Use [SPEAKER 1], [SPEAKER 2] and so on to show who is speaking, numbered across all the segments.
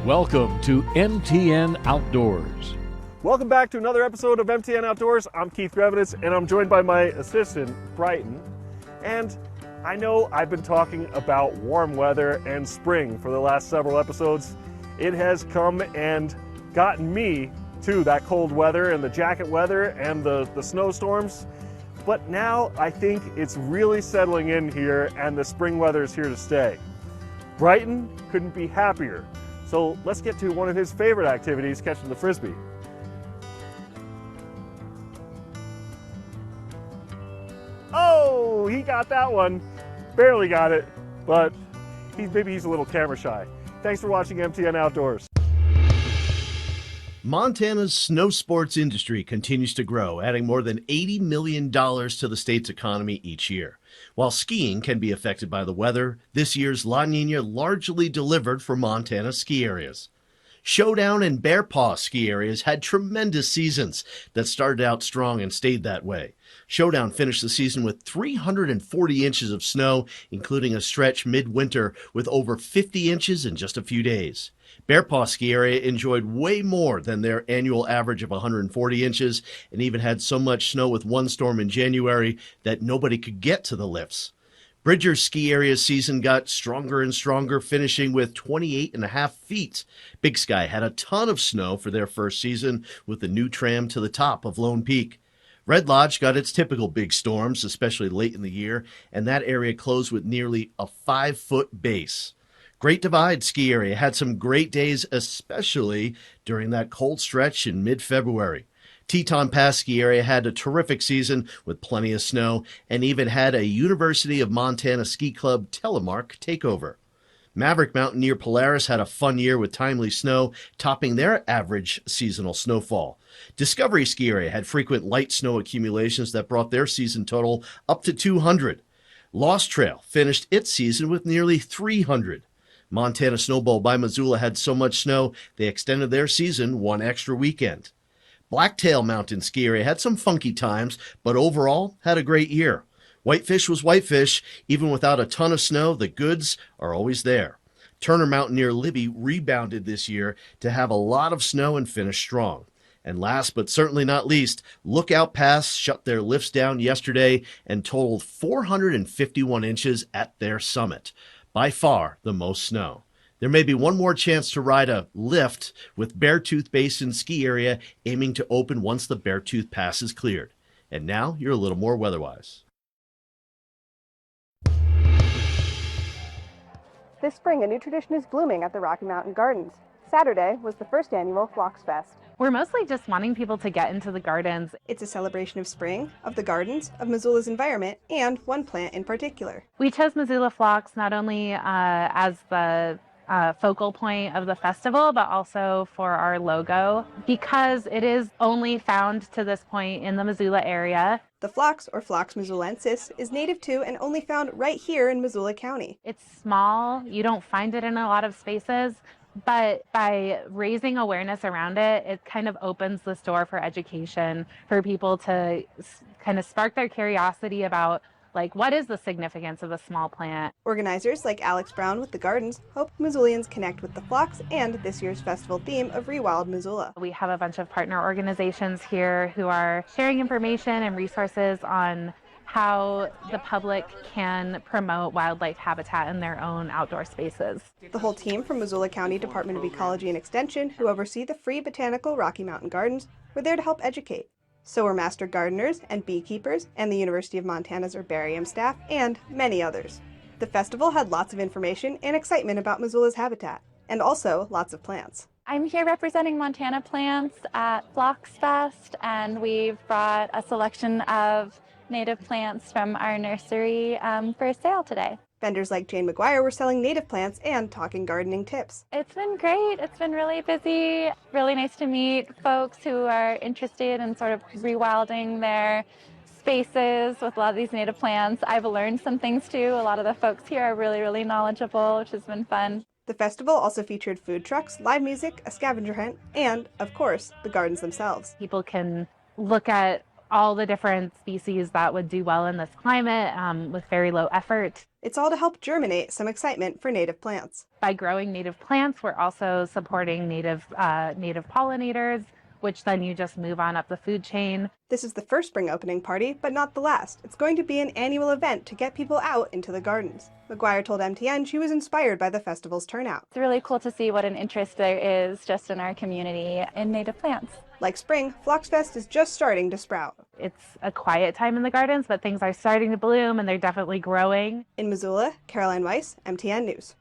[SPEAKER 1] Welcome to MTN Outdoors.
[SPEAKER 2] Welcome back to another episode of MTN Outdoors. I'm Keith Revenitz, and I'm joined by my assistant, Brighton. And I know I've been talking about warm weather and spring for the last several episodes. It has come and gotten me to that cold weather and the jacket weather and the snowstorms. But now I think it's really settling in here and the spring weather is here to stay. Brighton couldn't be happier. So let's get to one of his favorite activities, catching the Frisbee. Oh, he got that one. Barely got it, but maybe he's a little camera shy. Thanks for watching MTN Outdoors.
[SPEAKER 3] Montana's snow sports industry continues to grow, adding more than $80 million to the state's economy each year. While skiing can be affected by the weather, this year's La Nina largely delivered for Montana ski areas. Showdown and Bear Paw ski areas had tremendous seasons that started out strong and stayed that way. Showdown finished the season with 340 inches of snow, including a stretch midwinter with over 50 inches in just a few days. Bear Paw ski area enjoyed way more than their annual average of 140 inches and even had so much snow with one storm in January that nobody could get to the lifts. Bridger's ski area's season got stronger and stronger, finishing with 28.5 feet. Big Sky had a ton of snow for their first season with the new tram to the top of Lone Peak. Red Lodge got its typical big storms, especially late in the year, and that area closed with nearly a 5-foot base. Great Divide ski area had some great days, especially during that cold stretch in mid-February. Teton Pass ski area had a terrific season with plenty of snow and even had a University of Montana Ski Club telemark takeover. Maverick Mountain near Polaris had a fun year with timely snow, topping their average seasonal snowfall. Discovery ski area had frequent light snow accumulations that brought their season total up to 200. Lost Trail finished its season with nearly 300. Montana Snowball by Missoula had so much snow, they extended their season one extra weekend. Blacktail Mountain ski area had some funky times, but overall had a great year. Whitefish was Whitefish. Even without a ton of snow, the goods are always there. Turner Mountain near Libby rebounded this year to have a lot of snow and finish strong. And last but certainly not least, Lookout Pass shut their lifts down yesterday and totaled 451 inches at their summit. By far the most snow. There may be one more chance to ride a lift with Beartooth Basin ski area aiming to open once the Beartooth Pass is cleared. And now you're a little more weather-wise.
[SPEAKER 4] This spring, a new tradition is blooming at the Rocky Mountain Gardens. Saturday was the first annual Phlox Fest.
[SPEAKER 5] We're mostly just wanting people to get into the gardens.
[SPEAKER 4] It's a celebration of spring, of the gardens, of Missoula's environment, and one plant in particular.
[SPEAKER 5] We chose Missoula Phlox not only as the focal point of the festival, but also for our logo, because it is only found to this point in the Missoula area.
[SPEAKER 4] The phlox, or Phlox missoulensis, is native to and only found right here in Missoula County.
[SPEAKER 5] It's small. You don't find it in a lot of spaces. But by raising awareness around it, it kind of opens this door for education for people to kind of spark their curiosity about, like, what is the significance of a small plant?
[SPEAKER 4] Organizers like Alex Brown with the Gardens hope Missoulians connect with the phlox and this year's festival theme of Rewild Missoula.
[SPEAKER 5] We have a bunch of partner organizations here who are sharing information and resources on how the public can promote wildlife habitat in their own outdoor spaces.
[SPEAKER 4] The whole team from Missoula County Department of Ecology and Extension, who oversee the free botanical Rocky Mountain Gardens, were there to help educate. So were master gardeners and beekeepers and the University of Montana's herbarium staff and many others. The festival had lots of information and excitement about Missoula's habitat, and also lots of plants.
[SPEAKER 6] I'm here representing Montana Plants at Phlox Fest, and we've brought a selection of native plants from our nursery for sale today.
[SPEAKER 4] Vendors like Jane McGuire were selling native plants and talking gardening tips.
[SPEAKER 6] It's been great. It's been really busy. Really nice to meet folks who are interested in sort of rewilding their spaces with a lot of these native plants. I've learned some things too. A lot of the folks here are really, really knowledgeable, which has been fun.
[SPEAKER 4] The festival also featured food trucks, live music, a scavenger hunt, and, of course, the gardens themselves.
[SPEAKER 5] People can look at all the different species that would do well in this climate with very low effort.
[SPEAKER 4] It's all to help germinate some excitement for native plants.
[SPEAKER 5] By growing native plants, we're also supporting native pollinators, which then you just move on up the food chain.
[SPEAKER 4] This is the first spring opening party, but not the last. It's going to be an annual event to get people out into the gardens. McGuire told MTN she was inspired by the festival's turnout.
[SPEAKER 6] It's really cool to see what an interest there is just in our community in native plants.
[SPEAKER 4] Like spring, Phloxfest is just starting to sprout.
[SPEAKER 5] It's a quiet time in the gardens, but things are starting to bloom and they're definitely growing.
[SPEAKER 4] In Missoula, Caroline Weiss, MTN News.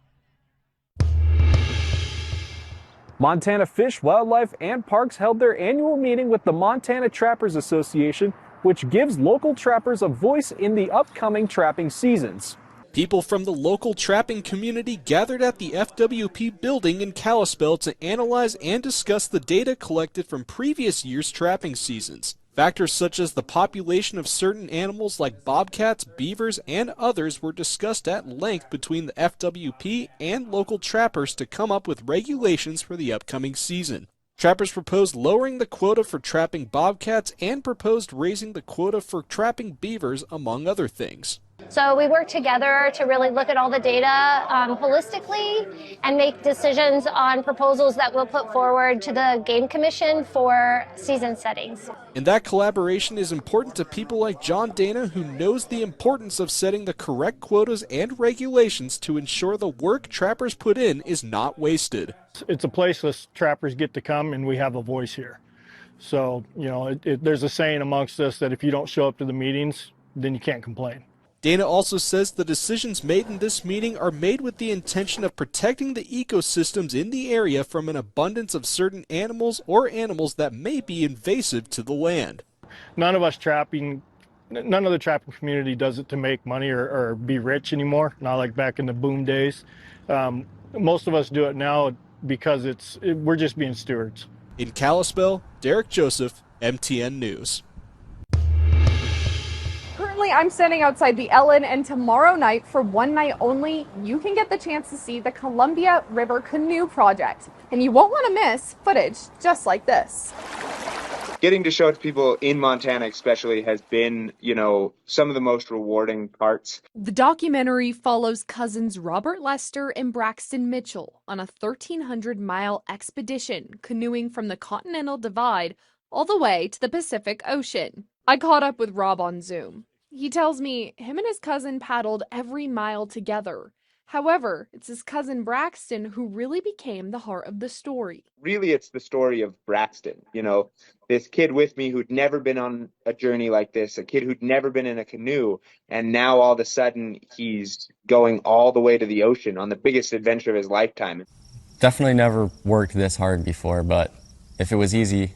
[SPEAKER 7] Montana Fish, Wildlife, and Parks held their annual meeting with the Montana Trappers Association, which gives local trappers a voice in the upcoming trapping seasons.
[SPEAKER 8] People from the local trapping community gathered at the FWP building in Kalispell to analyze and discuss the data collected from previous year's trapping seasons. Factors such as the population of certain animals like bobcats, beavers, and others were discussed at length between the FWP and local trappers to come up with regulations for the upcoming season. Trappers proposed lowering the quota for trapping bobcats and proposed raising the quota for trapping beavers, among other things.
[SPEAKER 9] So we work together to really look at all the data holistically and make decisions on proposals that we'll put forward to the Game Commission for season settings.
[SPEAKER 8] And that collaboration is important to people like John Dana, who knows the importance of setting the correct quotas and regulations to ensure the work trappers put in is not wasted.
[SPEAKER 10] It's a place that trappers get to come and we have a voice here. So, there's a saying amongst us that if you don't show up to the meetings, then you can't complain.
[SPEAKER 8] Dana also says the decisions made in this meeting are made with the intention of protecting the ecosystems in the area from an abundance of certain animals or animals that may be invasive to the land.
[SPEAKER 10] None of the trapping community does it to make money or be rich anymore, not like back in the boom days. Most of us do it now because we're just being stewards.
[SPEAKER 8] In Kalispell, Derek Joseph, MTN News.
[SPEAKER 11] Currently, I'm standing outside the Ellen, and tomorrow night, for one night only, you can get the chance to see the Columbia River Canoe project. And you won't want to miss footage just like this.
[SPEAKER 12] Getting to show it to people in Montana especially has been, some of the most rewarding parts.
[SPEAKER 11] The documentary follows cousins Robert Lester and Braxton Mitchell on a 1,300-mile expedition canoeing from the Continental Divide all the way to the Pacific Ocean. I caught up with Rob on Zoom. He tells me him and his cousin paddled every mile together. However, it's his cousin Braxton who really became the heart of the story.
[SPEAKER 12] Really, it's the story of Braxton. This kid with me who'd never been on a journey like this, a kid who'd never been in a canoe, and now all of a sudden he's going all the way to the ocean on the biggest adventure of his lifetime.
[SPEAKER 13] Definitely never worked this hard before, but if it was easy,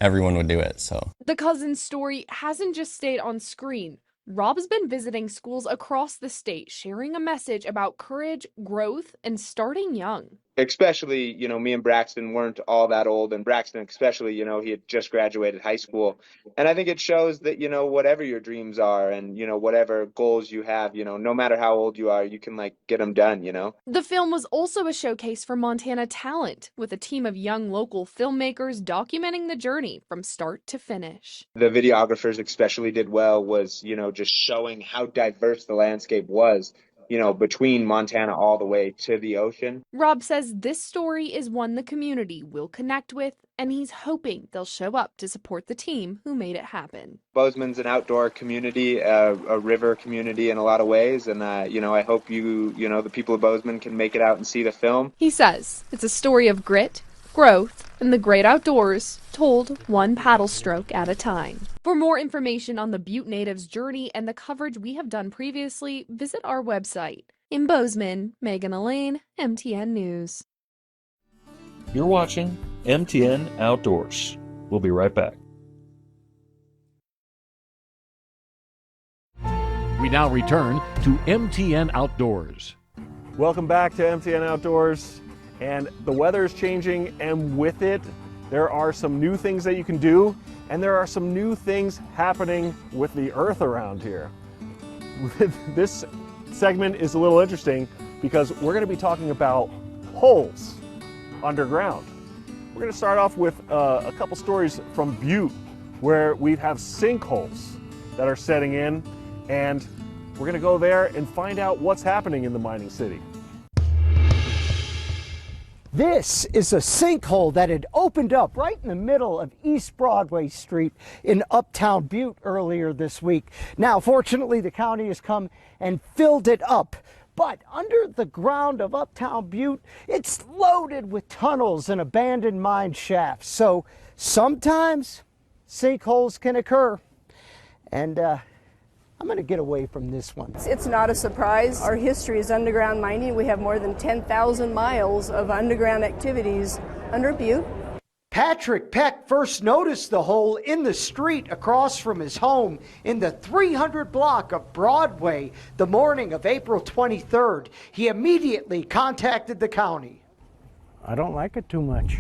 [SPEAKER 13] everyone would do it, so.
[SPEAKER 11] The cousin's story hasn't just stayed on screen. Rob's been visiting schools across the state, sharing a message about courage, growth, and starting young.
[SPEAKER 12] Especially, me and Braxton weren't all that old, and Braxton especially, he had just graduated high school. And I think it shows that, whatever your dreams are and, whatever goals you have, no matter how old you are, you can get them done,
[SPEAKER 11] The film was also a showcase for Montana talent, with a team of young local filmmakers documenting the journey from start to finish.
[SPEAKER 12] The videographers especially did well was, just showing how diverse the landscape was. Between Montana all the way to the ocean.
[SPEAKER 11] Rob says this story is one the community will connect with, and he's hoping they'll show up to support the team who made it happen.
[SPEAKER 12] Bozeman's an outdoor community, a river community in a lot of ways, and I hope the people of Bozeman can make it out and see the film.
[SPEAKER 11] He says it's a story of grit, growth, and the great outdoors, told one paddle stroke at a time. For more information on the Butte Natives' journey and the coverage we have done previously, visit our website. In Bozeman, Megan Elaine, MTN News.
[SPEAKER 14] You're watching MTN Outdoors. We'll be right back.
[SPEAKER 1] We now return to MTN Outdoors.
[SPEAKER 2] Welcome back to MTN Outdoors. And the weather is changing, and with it, there are some new things that you can do, and there are some new things happening with the earth around here. This segment is a little interesting because we're going to be talking about holes underground. We're going to start off with a couple stories from Butte where we have sinkholes that are setting in, and We're going to go there and find out what's happening in the mining city.
[SPEAKER 15] This is a sinkhole that had opened up right in the middle of East Broadway Street in Uptown Butte earlier this week. Now, fortunately, the county has come and filled it up. But under the ground of Uptown Butte, it's loaded with tunnels and abandoned mine shafts. So sometimes sinkholes can occur. And I'm going to get away from this one.
[SPEAKER 16] It's not a surprise. Our history is underground mining. We have more than 10,000 miles of underground activities under Butte.
[SPEAKER 15] Patrick Peck first noticed the hole in the street across from his home in the 300 block of Broadway the morning of April 23rd. He immediately contacted the county.
[SPEAKER 17] I don't like it too much.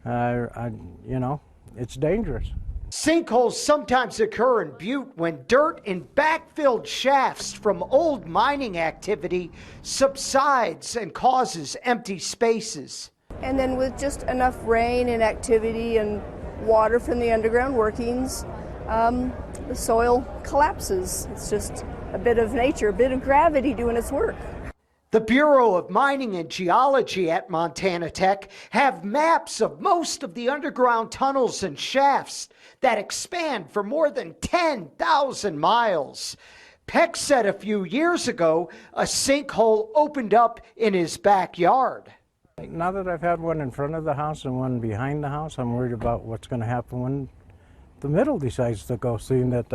[SPEAKER 17] You know, it's dangerous.
[SPEAKER 15] Sinkholes sometimes occur in Butte when dirt in backfilled shafts from old mining activity subsides and causes empty spaces.
[SPEAKER 16] And then with just enough rain and activity and water from the underground workings, the soil collapses. It's just a bit of nature, a bit of gravity doing its work.
[SPEAKER 15] The Bureau of Mining and Geology at Montana Tech have maps of most of the underground tunnels and shafts that expand for more than 10,000 miles. Peck said a few years ago a sinkhole opened up in his backyard.
[SPEAKER 17] Now that I've had one in front of the house and one behind the house, I'm worried about what's going to happen when the middle decides to go, seeing that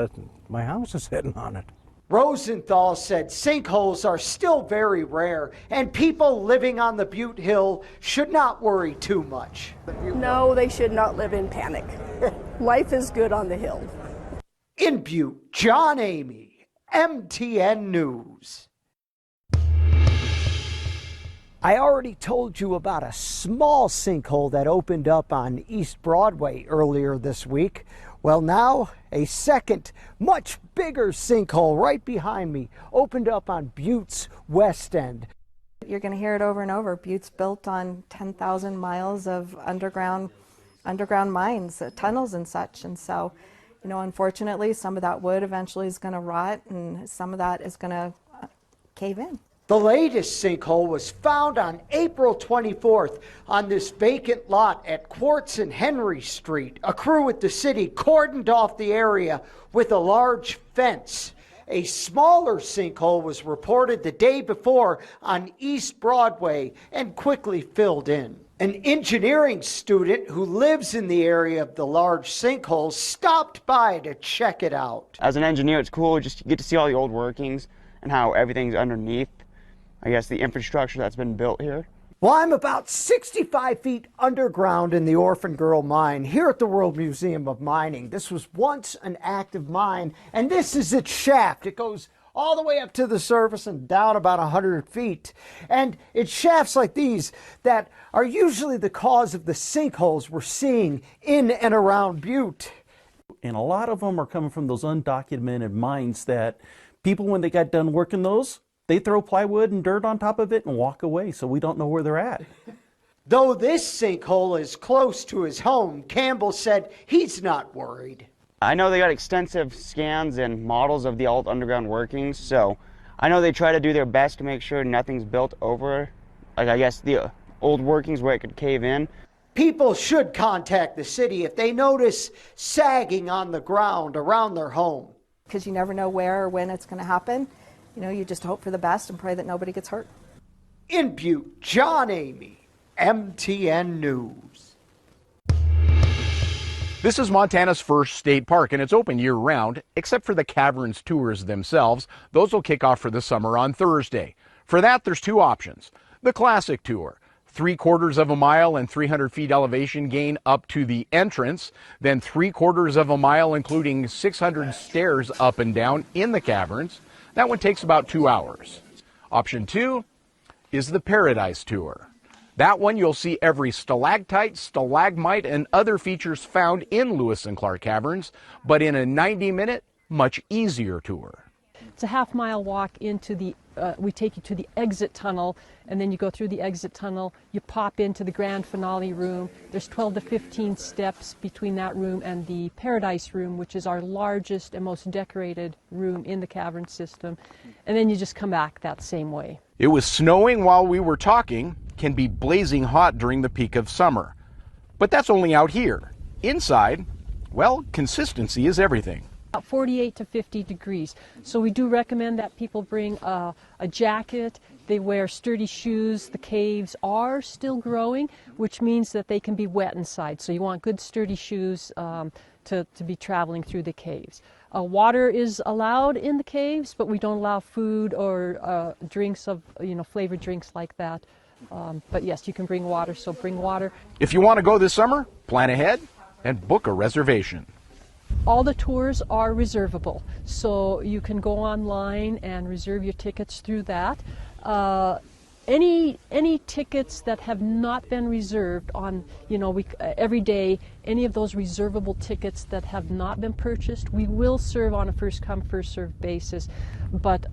[SPEAKER 17] my house is sitting on it.
[SPEAKER 15] Rosenthal said sinkholes are still very rare and people living on the Butte Hill should not worry too much.
[SPEAKER 16] No, they should not live in panic. Life is good on the hill.
[SPEAKER 15] In Butte, John Amy, MTN News. I already told you about a small sinkhole that opened up on East Broadway earlier this week. Well, now a second, much bigger sinkhole right behind me opened up on Butte's west end.
[SPEAKER 18] You're going to hear it over and over. Butte's built on 10,000 miles of underground mines, tunnels and such. And so, you know, unfortunately, some of that wood eventually is going to rot and some of that is going to cave in.
[SPEAKER 15] The latest sinkhole was found on April 24th on this vacant lot at Quartz and Henry Street. A crew at the city cordoned off the area with a large fence. A smaller sinkhole was reported the day before on East Broadway and quickly filled in. An engineering student who lives in the area of the large sinkhole stopped by to check it out.
[SPEAKER 19] As an engineer, it's cool just to get to see all the old workings and how everything's underneath, I guess, the infrastructure that's been built here.
[SPEAKER 15] Well, I'm about 65 feet underground in the Orphan Girl mine here at the World Museum of Mining. This was once an active mine, and this is its shaft. It goes all the way up to the surface and down about 100 feet. And it's shafts like these that are usually the cause of the sinkholes we're seeing in and around Butte.
[SPEAKER 20] And a lot of them are coming from those undocumented mines that people, when they got done working those, they throw plywood and dirt on top of it and walk away, so we don't know where they're at.
[SPEAKER 15] Though this sinkhole is close to his home, Campbell said he's not worried.
[SPEAKER 19] I know they got extensive scans and models of the old underground workings, so I know they try to do their best to make sure nothing's built over, like I guess the old workings where it could cave in.
[SPEAKER 15] People should contact the city if they notice sagging on the ground around their home.
[SPEAKER 18] Because you never know where or when it's going to happen. You know, you just hope for the best and pray that nobody gets hurt.
[SPEAKER 15] In Butte, John Amy, MTN News.
[SPEAKER 21] This is Montana's first state park, and it's open year-round, except for the caverns tours themselves. Those will kick off for the summer on Thursday. For that, there's two options. The Classic Tour, 3/4 of a mile and 300 feet elevation gain up to the entrance, then 3/4 of a mile, including 600 stairs up and down in the caverns. That one takes about 2 hours. Option 2 is the Paradise Tour. That one you'll see every stalactite, stalagmite, and other features found in Lewis and Clark Caverns, but in a 90-minute, much easier tour.
[SPEAKER 3] It's a half-mile walk into the, we take you to the exit tunnel, and then you go through the exit tunnel, you pop into the grand finale room. There's 12 to 15 steps between that room and the Paradise Room, which is our largest and most decorated room in the cavern system. And then you just come back that same way.
[SPEAKER 21] It was snowing while we were talking, can be blazing hot during the peak of summer. But that's only out here. Inside, well, consistency is everything.
[SPEAKER 3] About 48 to 50 degrees. So we do recommend that people bring a jacket. They wear sturdy shoes. The caves are still growing, which means that they can be wet inside. So you want good sturdy shoes to be traveling through the caves. Water is allowed in the caves, but we don't allow food or drinks of, flavored drinks like that. But yes, you can bring water, so bring water.
[SPEAKER 21] If you want to go this summer, plan ahead and book a reservation.
[SPEAKER 3] All the tours are reservable, so you can go online and reserve your tickets through that. Any tickets that have not been reserved on, every day, any of those reservable tickets that have not been purchased, we will serve on a first come, first served basis, but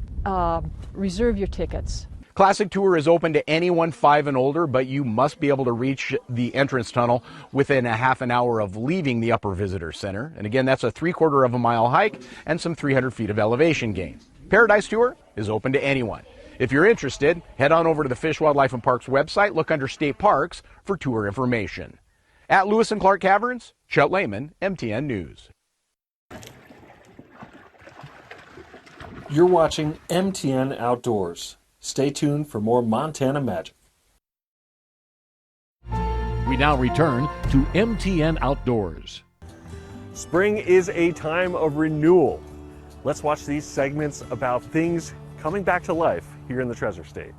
[SPEAKER 3] reserve your tickets.
[SPEAKER 21] Classic Tour is open to anyone 5 and older, but you must be able to reach the entrance tunnel within a half an hour of leaving the Upper Visitor Center. And again, that's a 3/4 of a mile hike and some 300 feet of elevation gain. Paradise Tour is open to anyone. If you're interested, head on over to the Fish, Wildlife, and Parks website, look under State Parks for tour information. At Lewis and Clark Caverns, Chuck Lehman, MTN News.
[SPEAKER 14] You're watching MTN Outdoors. Stay tuned for more Montana magic.
[SPEAKER 1] We now return to MTN Outdoors.
[SPEAKER 2] Spring is a time of renewal. Let's watch these segments about things coming back to life here in the Treasure State.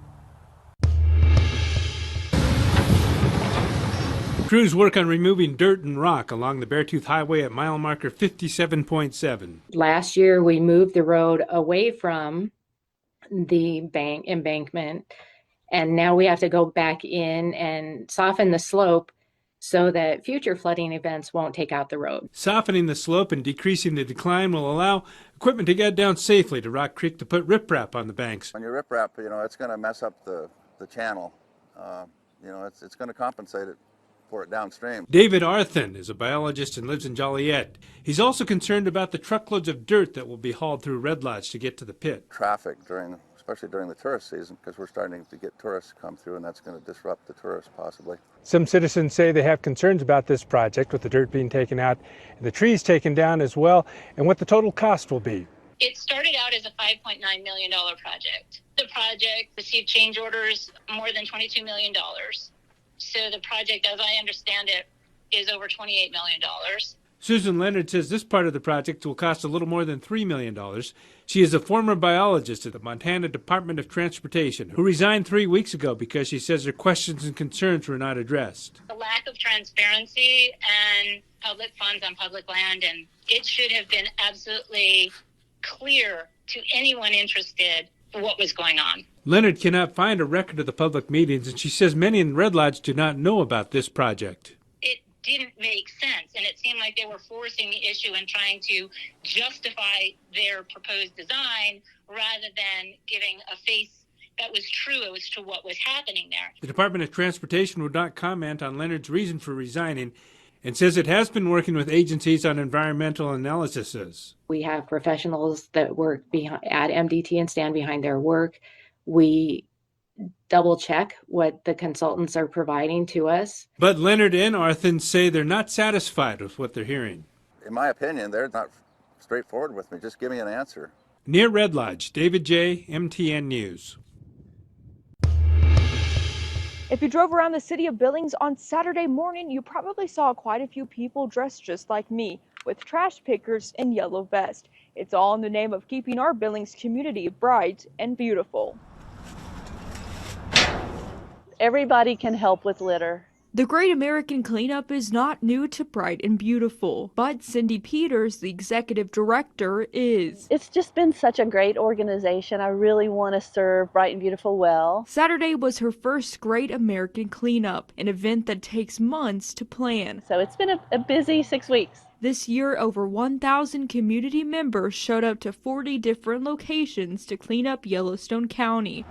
[SPEAKER 22] Crews work on removing dirt and rock along the Beartooth Highway at mile marker 57.7.
[SPEAKER 23] Last year, we moved the road away from the embankment, and now we have to go back in and soften the slope so that future flooding events won't take out the road.
[SPEAKER 22] Softening the slope and decreasing the decline will allow equipment to get down safely to Rock Creek to put riprap on the banks.
[SPEAKER 24] When you riprap, it's going to mess up the channel. It's going to compensate it for it downstream.
[SPEAKER 22] David Arthen is a biologist and lives in Joliet. He's also concerned about the truckloads of dirt that will be hauled through Red Lodge to get to the pit.
[SPEAKER 24] Traffic especially during the tourist season, because we're starting to get tourists come through, and that's going to disrupt the tourists possibly.
[SPEAKER 25] Some citizens say they have concerns about this project, with the dirt being taken out and the trees taken down as well, and what the total cost will be.
[SPEAKER 26] It started out as a $5.9 million project. The project received change orders more than $22 million. So the project, as I understand it, is over $28 million.
[SPEAKER 22] Susan Leonard says this part of the project will cost a little more than $3 million. She is a former biologist at the Montana Department of Transportation who resigned 3 weeks ago because she says her questions and concerns were not addressed.
[SPEAKER 26] The lack of transparency and public funds on public land, and it should have been absolutely clear to anyone interested what was going on.
[SPEAKER 22] Leonard cannot find a record of the public meetings, and she says many in Red Lodge do not know about this project.
[SPEAKER 26] It didn't make sense, and it seemed like they were forcing the issue and trying to justify their proposed design rather than giving a face that was true as to what was happening there.
[SPEAKER 22] The Department of Transportation would not comment on Leonard's reason for resigning and says it has been working with agencies on environmental analyses.
[SPEAKER 23] We have professionals that work at MDT and stand behind their work. We double check what the consultants are providing to us.
[SPEAKER 22] But Leonard and Arthen say they're not satisfied with what they're hearing.
[SPEAKER 24] In my opinion, they're not straightforward with me. Just give me an answer.
[SPEAKER 22] Near Red Lodge, David J., MTN News.
[SPEAKER 27] If you drove around the city of Billings on Saturday morning, you probably saw quite a few people dressed just like me, with trash pickers and yellow vests. It's all in the name of keeping our Billings community bright and beautiful.
[SPEAKER 28] Everybody can help with litter.
[SPEAKER 27] The Great American Cleanup is not new to Bright and Beautiful, but Cindy Peters, the executive director, is.
[SPEAKER 4] It's just been such a great organization. I really want to serve Bright and Beautiful well.
[SPEAKER 27] Saturday was her first Great American Cleanup, an event that takes months to plan.
[SPEAKER 4] So it's been a busy 6 weeks.
[SPEAKER 27] This year, over 1,000 community members showed up to 40 different locations to clean up Yellowstone County.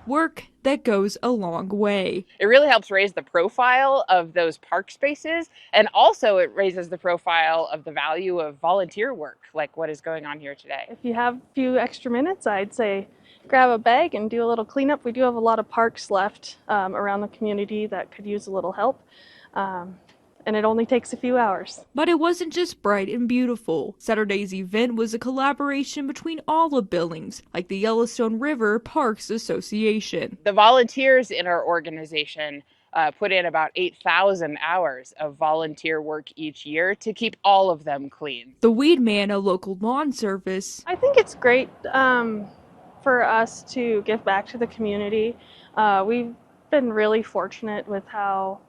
[SPEAKER 27] Work that goes a long way.
[SPEAKER 5] It really helps raise the profile of those park spaces, and also it raises the profile of the value of volunteer work, like what is going on here today.
[SPEAKER 27] If you have a few extra minutes, I'd say grab a bag and do a little cleanup. We do have a lot of parks left around the community that could use a little help. And it only takes a few hours. But it wasn't just Bright and Beautiful. Saturday's event was a collaboration between all of Billings, like the Yellowstone River Parks Association.
[SPEAKER 5] The volunteers in our organization put in about 8,000 hours of volunteer work each year to keep all of them clean.
[SPEAKER 27] The Weed Man, a local lawn service. I think it's great for us to give back to the community. We've been really fortunate with how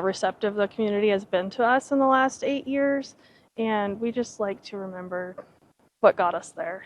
[SPEAKER 27] receptive the community has been to us in the last 8 years, and we just like to remember what got us there.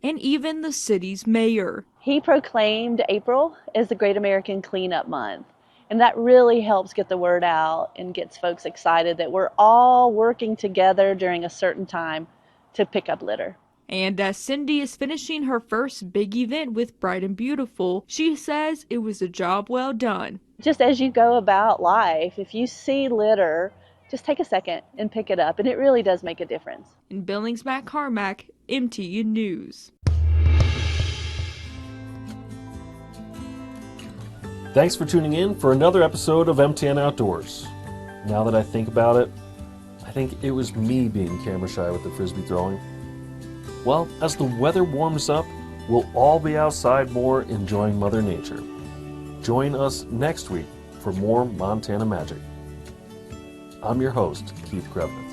[SPEAKER 27] And even the city's mayor.
[SPEAKER 4] He proclaimed April as the Great American Cleanup Month, and that really helps get the word out and gets folks excited that we're all working together during a certain time to pick up litter.
[SPEAKER 27] And as Cindy is finishing her first big event with Bright and Beautiful, she says it was a job well done.
[SPEAKER 4] Just as you go about life, if you see litter, just take a second and pick it up, and it really does make a difference.
[SPEAKER 27] In Billings, Matt Carmack, MTN News.
[SPEAKER 14] Thanks for tuning in for another episode of MTN Outdoors. Now that I think about it, I think it was me being camera shy with the frisbee throwing. Well, as the weather warms up, we'll all be outside more enjoying Mother Nature. Join us next week for more Montana Magic. I'm your host, Keith Krevnitz.